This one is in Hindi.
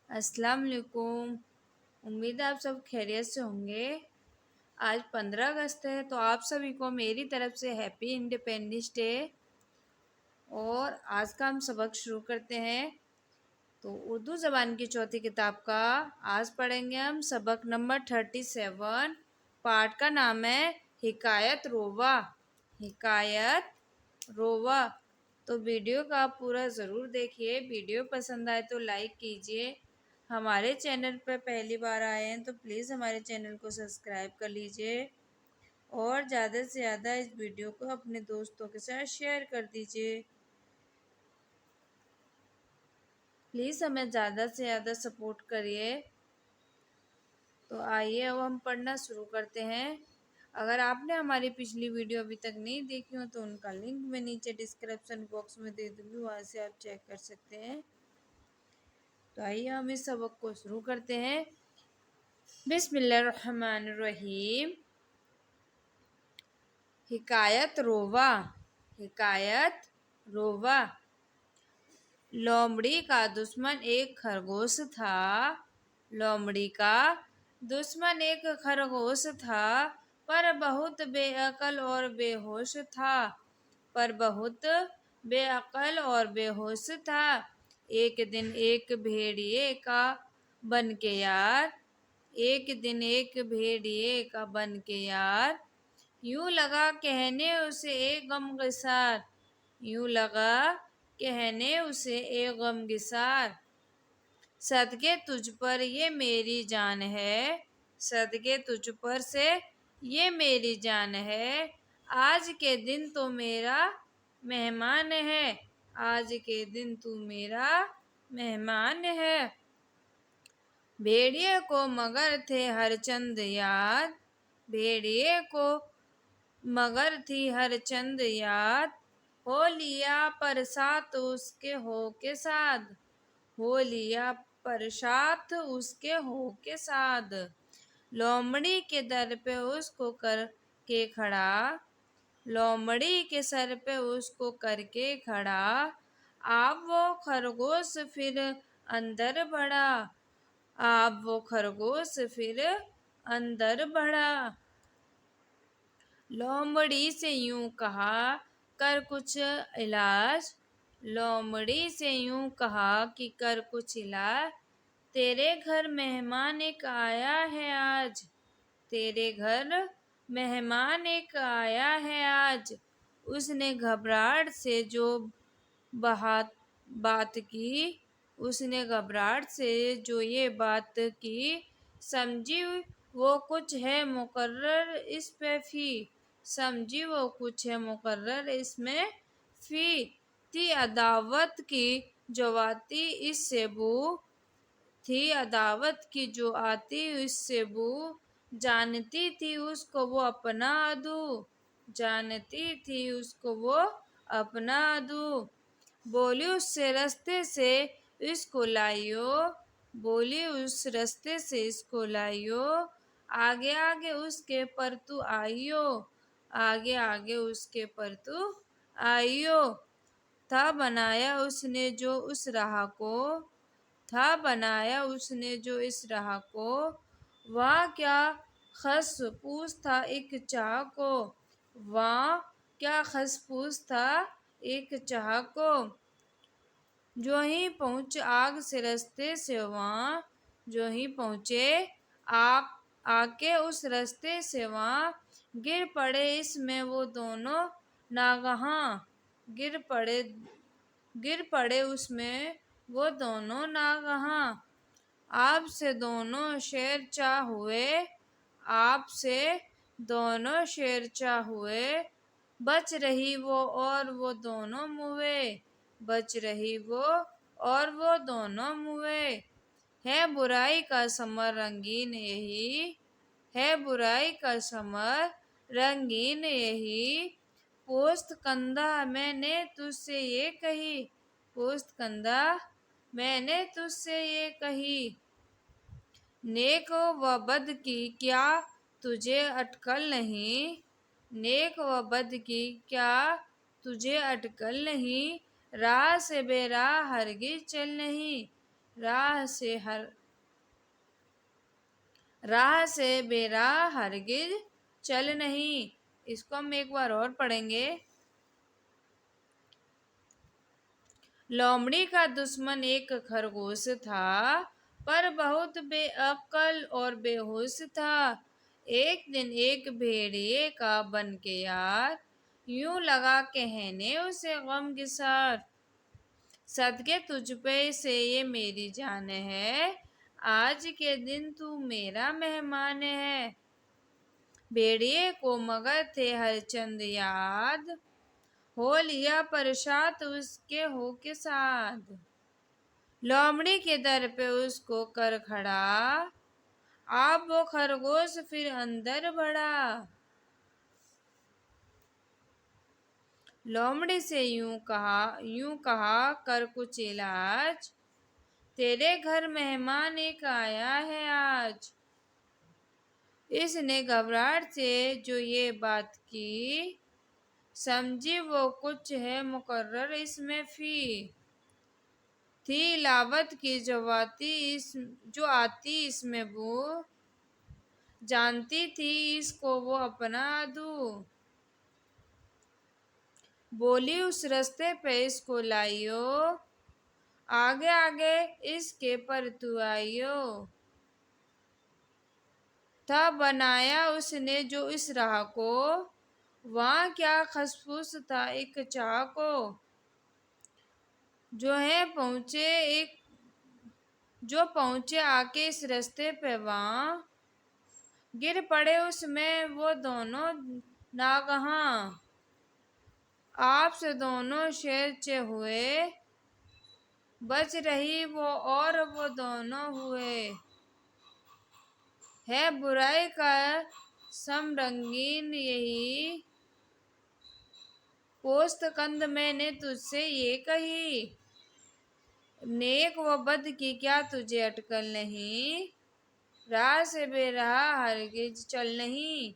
अस्सलाम वालेकुम। उम्मीद है आप सब खैरियत से होंगे। आज 15 अगस्त है तो आप सभी को मेरी तरफ से हैप्पी इंडिपेंडेंस डे। और आज का हम सबक शुरू करते हैं। तो उर्दू ज़बान की चौथी किताब का आज पढ़ेंगे हम सबक नंबर 37। पाठ का नाम है हिकायत रोवा। हिकायत रोवा। तो वीडियो का आप पूरा ज़रूर देखिए। वीडियो पसंद आए तो लाइक कीजिए। हमारे चैनल पर पहली बार आए हैं तो प्लीज़ हमारे चैनल को सब्सक्राइब कर लीजिए और ज़्यादा से ज़्यादा इस वीडियो को अपने दोस्तों के साथ शेयर कर दीजिए। प्लीज़ हमें ज़्यादा से ज़्यादा सपोर्ट करिए। तो आइए अब हम पढ़ना शुरू करते हैं। अगर आपने हमारी पिछली वीडियो अभी तक नहीं देखी हो तो उनका लिंक मैं नीचे डिस्क्रिप्शन बॉक्स में दे दूँगी, वहाँ से आप चेक कर सकते हैं। तो आइए हम इस सबक को शुरू करते हैं। बिस्मिल्लाहिर्रहमानिर्रहीम। हिकायत रोवा। हिकायत रोवा। लोमड़ी का दुश्मन एक खरगोश था। लोमड़ी का दुश्मन एक खरगोश था, पर बहुत बेअक्ल और बेहोश था। पर बहुत बेअक्ल और बेहोश था। एक दिन एक भेड़िए का बन के यार। एक दिन एक भेड़िए का बन के यार। यूं लगा कहने उसे एक गमगसार। यूं लगा कहने उसे एक गमगसार। सदके तुझ पर ये मेरी जान है। सदके तुझ पर से ये मेरी जान है। आज के दिन तो मेरा मेहमान है। आज के दिन तू मेरा मेहमान है। भेड़िए को मगर थे हर चंद याद। भेड़िए को मगर थी हर चंद याद। हो लिया पर साथ उसके हो के साथ। हो लिया पर साथ उसके हो के साथ। लोमड़ी के दर पे उसको कर के खड़ा। लोमड़ी के सर पे उसको करके खड़ा। आप वो खरगोश फिर अंदर बढ़ा। आप वो खरगोश फिर अंदर बढ़ा। लोमड़ी से यूं कहा कर कुछ इलाज। लोमड़ी से यूं कहा कि कर कुछ इलाज। तेरे घर मेहमान एक आया है आज। तेरे घर मेहमान एक आया है आज। उसने घबराहट से जो बात बात की। उसने घबराहट से जो ये बात की, समझी वो कुछ है मुकर्रर इस पे फी। समझी वो कुछ है मुकर्रर इसमें फी। थी अदावत की जो आती इससे बू। थी अदावत की जो आती इससे बू। जानती थी उसको वो अपना अदू। जानती थी उसको वो अपना अदू। बोली उससे रास्ते से इसको लाइयो। बोली उस रास्ते से इसको लाइयो। आगे आगे उसके पर तू आइयो। आगे आगे उसके पर तू आइयो। था बनाया उसने जो उस राह को। था बनाया उसने जो इस राह को। वहाँ क्या खस पूस था एक चाह को। वहाँ क्या खस पूस था एक चाह को। जो ही पहुँच आग से रास्ते से वहाँ। जो ही पहुँचे आग आके उस रास्ते से वहाँ। गिर पड़े इसमें वो दोनों नागहां। गिर पड़े उसमें वो दोनों नागहां। आपसे दोनों शेर चाह हुए। आपसे दोनों शेर चाह हुए। बच रही वो दोनों मुए। बच रही वो और वो दोनों मुए। है बुराई का समर रंगीन यही। है बुराई का समर रंगीन यही। पोस्त कंधा मैंने तुझसे ये कही। पोस्त कंधा मैंने तुझसे ये कही। नेक व बद की क्या तुझे अटकल नहीं। नेक व बद की क्या तुझे अटकल नहीं। राह से बेराह हरगिज चल नहीं। राह से बेराह हरगिज चल नहीं। इसको हम एक बार और पढ़ेंगे। लोमड़ी का दुश्मन एक खरगोश था, पर बहुत बेअक्ल और बेहोश था। एक दिन एक भेड़िए का बन के यार यूं लगा कहने उसे गम के साथ, सदके तुझ पे से ये मेरी जान है, आज के दिन तू मेरा मेहमान है। भेड़िए को मगर थे हरचंद याद, हो लिया प्रसाद उसके हो के साथ। लोमड़ी के दर पे उसको कर खड़ा, आप वो खरगोश फिर अंदर बढ़ा। लोमड़ी से यूं कहा कर कुछ इलाज, तेरे घर मेहमान एक आया है आज। इसने घबराहट से जो ये बात की, समझी वो कुछ है मुकर्रर इसमें फी। थी लावत की जो आती इसमें बू, जानती थी इसको वो अपना अदू। बोली उस रास्ते पे इसको लाइयो, आगे आगे इसके पर तू आइयो। था बनाया उसने जो इस राह को, वहाँ क्या खसफूस था एक चाह को। जो पहुँचे आके इस रास्ते पे वहाँ, गिर पड़े उसमें वो दोनों नागहां। आपसे दोनों शेर हुए, बच रही वो और वो दोनों हुए। है बुराई का समरंगीन यही, पोस्त कंद मैंने तुझसे ये कही। नेक व बद की क्या तुझे अटकल नहीं, राह से बेराह हरगिज चल नहीं।